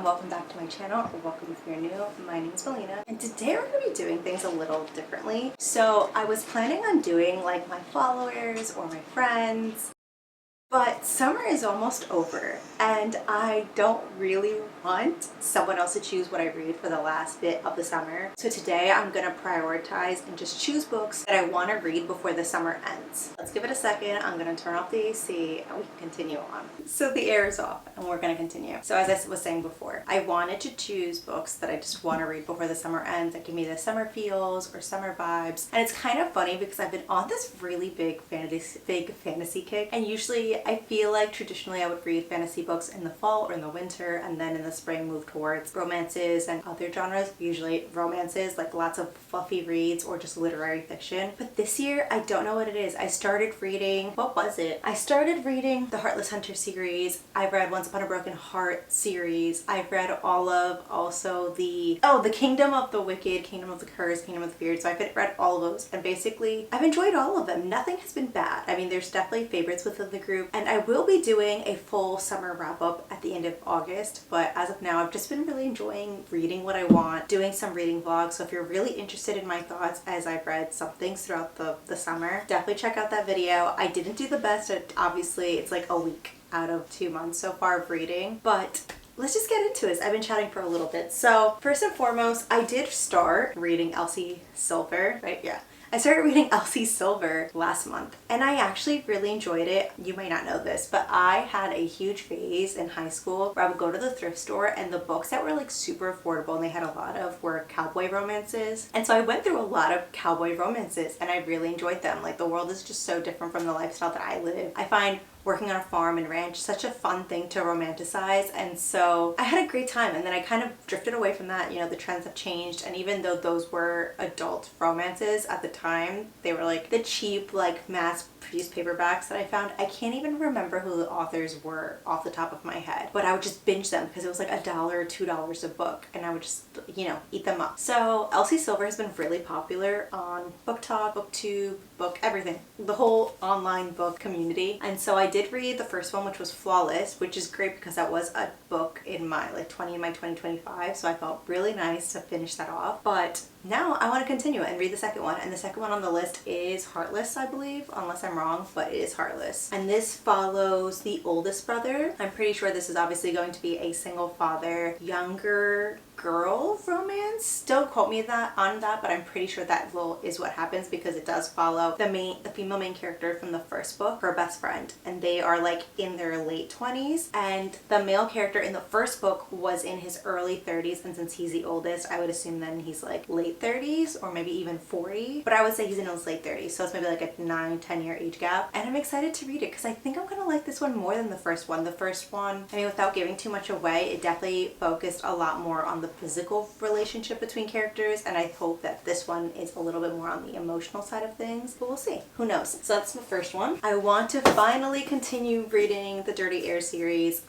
and welcome back to my channel, or welcome if you're new. My name is Melina, and today we're going to be doing things a little differently. So I was planning on doing like my followers or my friends, but summer is almost over and I don't really want someone else to choose what I read for the last bit of the summer. So today I'm going to prioritize and just choose books that I want to read before the summer ends. Let's give it a second. I'm going to turn off the AC and we can continue on. So the air is off and we're going to continue. So as I was saying before, I wanted to choose books that I just want to read before the summer ends that give me the summer feels or summer vibes. And it's kind of funny because I've been on this really big fantasy kick, and usually I feel like traditionally I would read fantasy books in the fall or in the winter, and then in the spring move towards romances and other genres, usually romances, like lots of fluffy reads or just literary fiction. But this year, I don't know what it is. I started reading, what was it? I started reading the Heartless Hunter series. I've read Once Upon a Broken Heart series. I've read all of also the Kingdom of the Wicked, Kingdom of the Cursed, Kingdom of the Feared. So I've read all of those, and basically I've enjoyed all of them. Nothing has been bad. I mean, there's definitely favorites within the group, and I will be doing a full summer wrap up at the end of August, but as of now I've just been really enjoying reading what I want, doing some reading vlogs. So if you're really interested in my thoughts as I've read some things throughout the summer, definitely check out that video. I didn't do the best at, obviously it's like a week out of 2 months so far of reading, but let's just get into it. I've been chatting for a little bit. So first and foremost, I did start reading Elsie Silver, right? Yeah. I started reading Elsie Silver last month and I actually really enjoyed it. You might not know this, but I had a huge phase in high school where I would go to the thrift store and the books that were like super affordable and they had a lot of were cowboy romances. And so I went through a lot of cowboy romances and I really enjoyed them. Like, the world is just so different from the lifestyle that I live. I find working on a farm and ranch such a fun thing to romanticize, and so I had a great time. And then I kind of drifted away from that. You know, the trends have changed, and even though those were adult romances at the time, they were like the cheap like mass produced paperbacks that I found. I can't even remember who the authors were off the top of my head, but I would just binge them because it was like $1 or $2 a book, and I would just, you know, eat them up. So Elsie Silver has been really popular on Book Talk, BookTube, Book everything, the whole online book community. And so I did read the first one, which was Flawless, which is great because that was a book in my like 2025, so I felt really nice to finish that off. But now I want to continue and read the second one, and the second one on the list is Heartless, I believe, unless I'm wrong, but it is Heartless. And this follows the oldest brother. I'm pretty sure this is obviously going to be a single father, younger girl romance. Don't quote me on that, but I'm pretty sure that is what happens because it does follow the female main character from the first book, her best friend, and they are like in their late 20s, and the male character in the first book was in his early 30s, and since he's the oldest, I would assume then he's like late 30s or maybe even 40, but I would say he's in his late 30s, so it's maybe like a 9-10 year age gap. And I'm excited to read it because I think I'm gonna like this one more than the first one. The first one, I mean, without giving too much away, it definitely focused a lot more on the physical relationship between characters, and I hope that this one is a little bit more on the emotional side of things, but we'll see. Who knows? So that's my first one. I want to finally continue reading the Dirty Air series.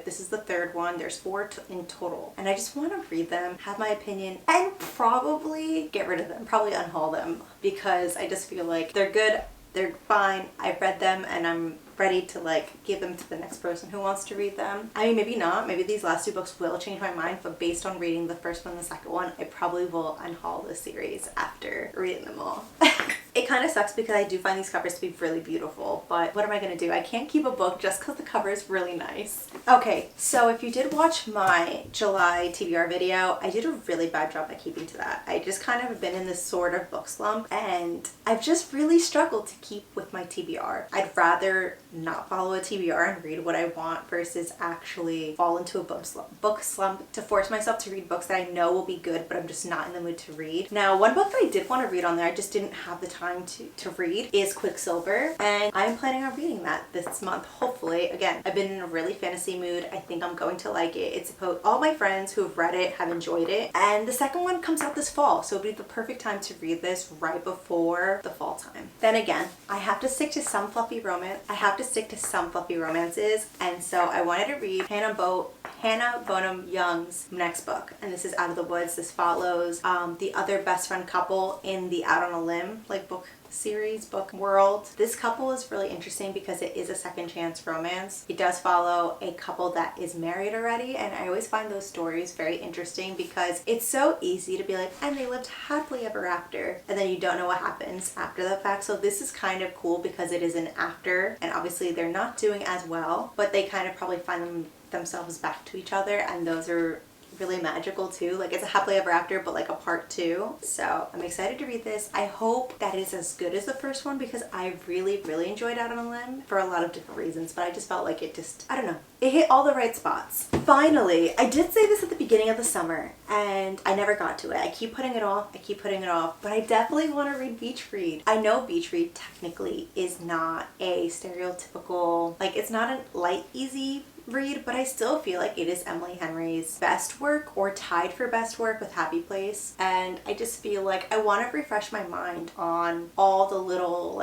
This is the third one. There's 4 in total, and I just want to read them, have my opinion, and probably get rid of them, probably unhaul them, because I just feel like they're good, they're fine, I've read them, and I'm ready to like give them to the next person who wants to read them. I mean, maybe not. Maybe these last 2 books will change my mind, but based on reading the first one and the second one, I probably will unhaul the series after reading them all. It kind of sucks because I do find these covers to be really beautiful, but what am I going to do? I can't keep a book just because the cover is really nice. Okay, so if you did watch my July TBR video, I did a really bad job at keeping to that. I just kind of have been in this sort of book slump, and I've just really struggled to keep with my TBR. I'd rather not follow a TBR and read what I want versus actually fall into a book slump to force myself to read books that I know will be good, but I'm just not in the mood to read. Now, one book that I did want to read on there, I just didn't have the time to read, is Quicksilver, and I'm planning on reading that this month, hopefully. Again, I've been in a really fantasy mood. I think I'm going to like it. It's all my friends who have read it have enjoyed it, and the second one comes out this fall, so it'll be the perfect time to read this right before the fall time. Then again, I have to stick to some fluffy romance. I have to stick to some fluffy romances, and so I wanted to read Hannah Bonam-Young's next book, and this is Out of the Woods. This follows the other best friend couple in the Out on a Limb book series, book world. This couple is really interesting because it is a second chance romance. It does follow a couple that is married already, and I always find those stories very interesting because it's so easy to be like, and they lived happily ever after, and then you don't know what happens after the fact. So this is kind of cool because it is an after, and obviously they're not doing as well, but they kind of probably find themselves back to each other, and those are really magical too. Like, it's a happily ever after, but like a part 2. So I'm excited to read this. I hope that it's as good as the first one because I really enjoyed Out on a Limb for a lot of different reasons, but I just felt like it just, I don't know, it hit all the right spots. Finally, I did say this at the beginning of the summer and I never got to it. I keep putting it off, but I definitely want to read Beach Read. I know Beach Read technically is not a stereotypical, like, it's not a light, easy read, but I still feel like it is Emily Henry's best work, or tied for best work with Happy Place, and I just feel like I want to refresh my mind on all the little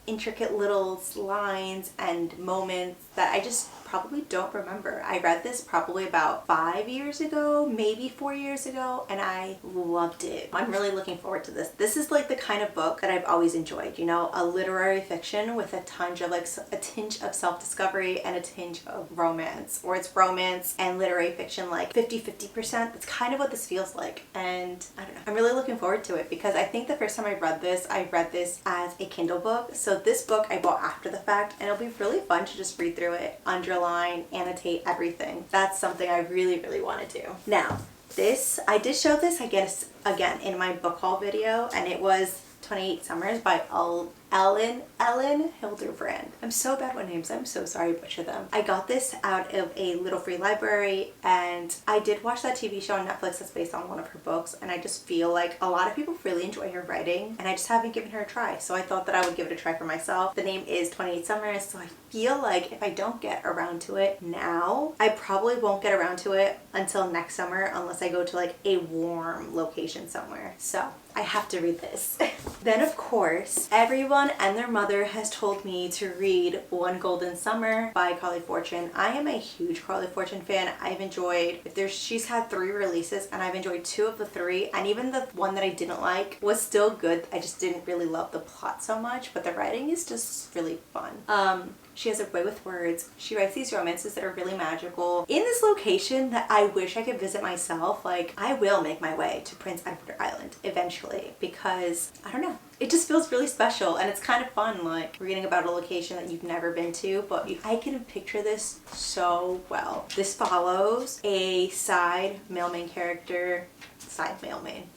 intricate little lines and moments that I just probably don't remember. I read this probably about 5 years ago, maybe 4 years ago, and I loved it. I'm really looking forward to this. This is like the kind of book that I've always enjoyed, you know, a literary fiction with a tinge of self-discovery and a tinge of romance, or it's romance and literary fiction like 50-50%. That's kind of what this feels like, and I don't know. I'm really looking forward to it because I think the first time I read this as a Kindle book. So this book I bought after the fact, and it'll be really fun to just read through it, underline, annotate everything. That's something I really want to do. Now, this, I did show this, I guess, again in my book haul video, and it was 28 Summers by Elin Hilderbrand. I'm so bad with names. I'm so sorry to butcher them. I got this out of a little free library, and I did watch that TV show on Netflix that's based on one of her books, and I just feel like a lot of people really enjoy her writing, and I just haven't given her a try. So I thought that I would give it a try for myself. The name is 28 Summers, so I feel like if I don't get around to it now, I probably won't get around to it until next summer unless I go to like a warm location somewhere. So I have to read this. Then of course, everyone and their mother has told me to read One Golden Summer by Carley Fortune. I am a huge Carley Fortune fan. I've enjoyed, she's had 3 releases and I've enjoyed 2 of the 3, and even the one that I didn't like was still good. I just didn't really love the plot so much, but the writing is just really fun. She has a way with words. She writes these romances that are really magical in this location that I wish I could visit myself. Like, I will make my way to Prince Edward Island eventually because, I don't know, it just feels really special, and it's kind of fun, like reading about a location that you've never been to, but I can picture this so well. This follows a side mailman character,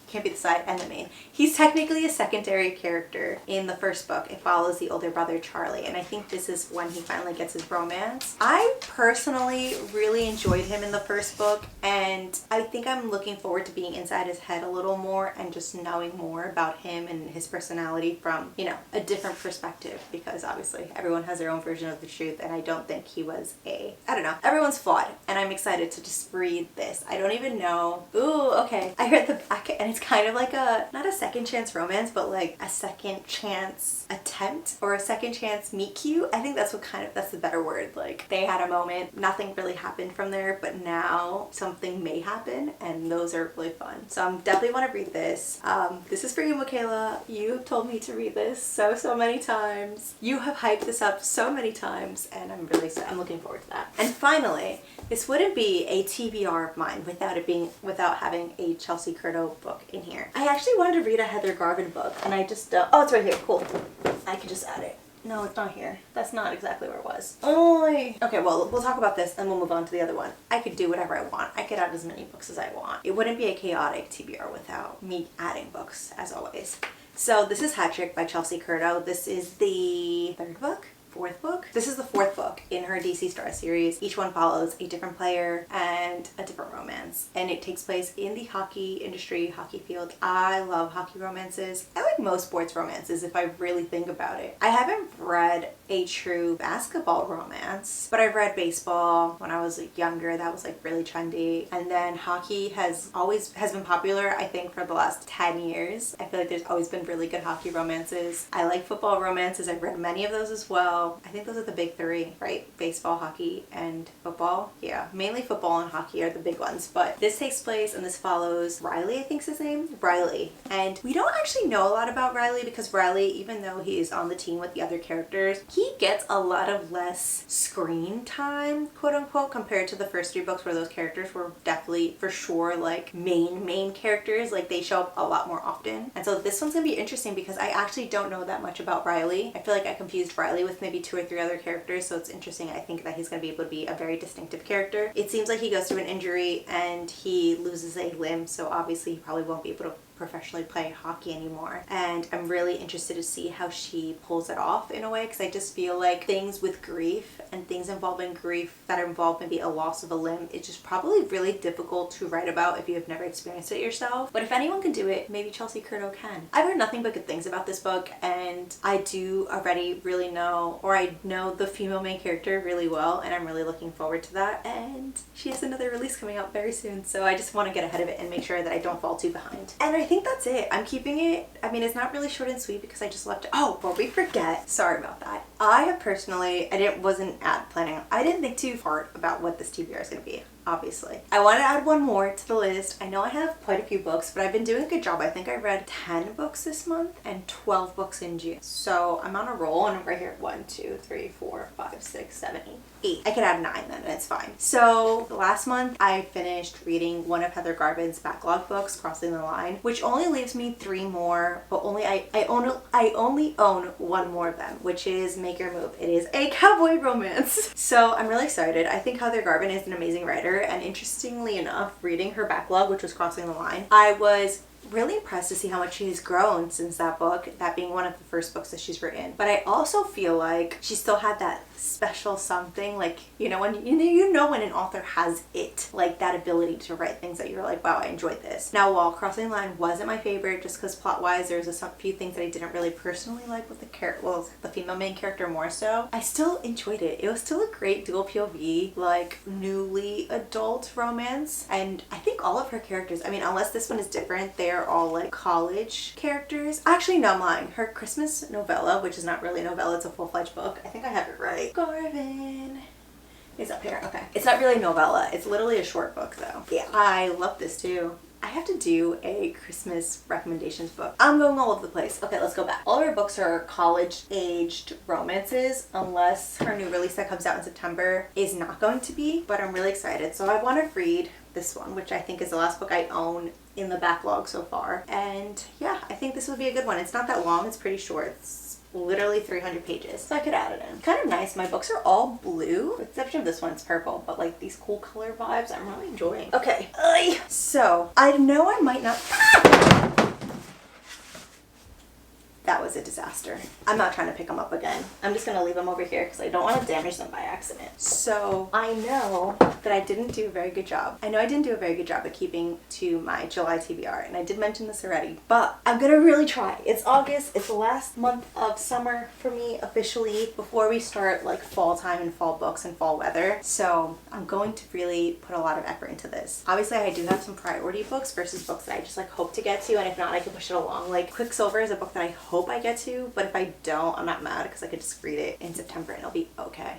can't be the side and the main. He's technically a secondary character in the first book. It follows the older brother Charlie, and I think this is when he finally gets his romance. I personally really enjoyed him in the first book, and I think I'm looking forward to being inside his head a little more and just knowing more about him and his personality from, you know, a different perspective, because obviously everyone has their own version of the truth, and I don't think he was I don't know, everyone's flawed, and I'm excited to just read this. I don't even know. Ooh, okay. I read the back, and it's kind of like not a second chance romance, but like a second chance attempt or a second chance meet cute. I think that's that's the better word. Like, they had a moment, nothing really happened from there, but now something may happen, and those are really fun. So I definitely want to read this. This is for you, Michaela. You have told me to read this so many times. You have hyped this up so many times, and I'm looking forward to that. And finally, this wouldn't be a TBR of mine without having a Chelsea Curto book in here. I actually wanted to read a Heather Garvin book, and I just oh, it's right here. Cool. I could just add it. No, it's not here. That's not exactly where it was. Okay, well, we'll talk about this and we'll move on to the other one. I could do whatever I want. I could add as many books as I want. It wouldn't be a chaotic TBR without me adding books, as always. So this is Hat Trick by Chelsea Curto. This is the 3rd book? 4th book? This is the 4th book in her DC Star series. Each one follows a different player and a different romance, and it takes place in the hockey industry, hockey field. I love hockey romances. I like most sports romances if I really think about it. I haven't read a true basketball romance, but I've read baseball when I was younger. That was like really trendy, and then hockey has been popular, I think, for the last 10 years. I feel like there's always been really good hockey romances. I like football romances. I've read many of those as well. So I think those are the big three, right? Baseball, hockey, and football. Yeah, mainly football and hockey are the big ones, but this takes place and this follows Riley, I think's his name, Riley. And we don't actually know a lot about Riley because Riley, even though he is on the team with the other characters, he gets a lot of less screen time, quote unquote, compared to the first three books where those characters were definitely for sure like main characters. Like they show up a lot more often. And so this one's gonna be interesting because I actually don't know that much about Riley. I feel like I confused Riley with maybe 2 or 3 other characters, so it's interesting. I think that he's gonna be able to be a very distinctive character. It seems like he goes through an injury and he loses a limb, so obviously he probably won't be able to professionally play hockey anymore, and I'm really interested to see how she pulls it off in a way, because I just feel like things with grief and things involving grief that involve maybe a loss of a limb, it's just probably really difficult to write about if you have never experienced it yourself. But if anyone can do it, maybe Chelsea Curto can. I've heard nothing but good things about this book, and I do already really know, or I know the female main character really well, and I'm really looking forward to that. And she has another release coming out very soon, so I just want to get ahead of it and make sure that I don't fall too behind. And I think that's it. I'm keeping it, I mean, it's not really short and sweet because I just left it. Oh, before we forget, sorry about that. I have personally, wasn't planning, I didn't think too hard about what this TBR is going to be. Obviously, I want to add one more to the list. I know I have quite a few books, but I've been doing a good job. I think I read 10 books this month and 12 books in June. So I'm on a roll, and I'm right here. 1, 2, 3, 4, 5, 6, 7, 8. I could add 9 then, and it's fine. So last month I finished reading one of Heather Garvin's backlog books, Crossing the Line, which only leaves me 3 more, but I only own 1 more of them, which is Make Your Move. It is a cowboy romance. So I'm really excited. I think Heather Garvin is an amazing writer, and interestingly enough, reading her backlog, which was Crossing the Line, I was really impressed to see how much she has grown since that book, that being one of the first books that she's written. But I also feel like she still had that special something, like, you know, when you know when an author has it, like that ability to write things that you're like, wow, I enjoyed this. Now, while Crossing the Line wasn't my favorite, just because plot wise there's a few things that I didn't really personally like with the female main character more so, I still enjoyed it. It was still a great dual POV, like newly adult romance, and I think all of her characters, I mean, unless this one is different, they're all like college characters. Actually, no, I'm lying. Her Christmas novella, which is not really a novella, it's a full-fledged book. I think I have it right. Garvin is up here. Okay. It's not really a novella. It's literally a short book though. Yeah, I love this too. I have to do a Christmas recommendations book. I'm going all over the place. Okay, let's go back. All of her books are college-aged romances, unless her new release that comes out in September is not going to be, but I'm really excited. So I want to read this one, which I think is the last book I own in the backlog so far. And yeah, I think this would be a good one. It's not that long. It's pretty short. It's literally 300 pages, so I could add it in. Kind of nice. My books are all blue, with the exception of this one, it's purple, but like these cool color vibes I'm really enjoying. Okay, so I know I might not that was a disaster. I'm not trying to pick them up again. I'm just gonna leave them over here because I don't want to damage them by accident. So I know that I didn't do a very good job. I know I didn't do a very good job at keeping to my July TBR, and I did mention this already, but I'm gonna really try. It's August, it's the last month of summer for me officially, before we start like fall time and fall books and fall weather. So I'm going to really put a lot of effort into this. Obviously I do have some priority books versus books that I just like hope to get to, and if not, I can push it along. Like Quicksilver is a book that I hope I get to, but if I don't, I'm not mad because I could just read it in September and it'll be okay.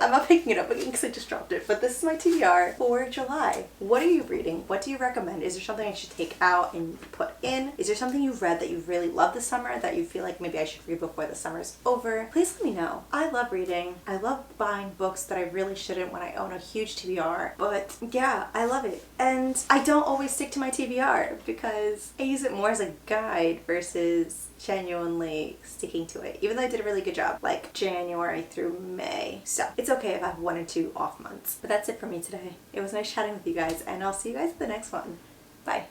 I'm not picking it up again because I just dropped it, but this is my TBR for July. What are you reading? What do you recommend? Is there something I should take out and put in? Is there something you've read that you really love this summer that you feel like maybe I should read before the summer's over? Please let me know. I love reading. I love buying books that I really shouldn't when I own a huge TBR, but yeah, I love it. And I don't always stick to my TBR because I use it more as a guide versus genuinely sticking to it, even though I did a really good job like January through May. So it's okay if I have 1 or 2 off months. But that's it for me today. It was nice chatting with you guys, and I'll see you guys at the next one. Bye.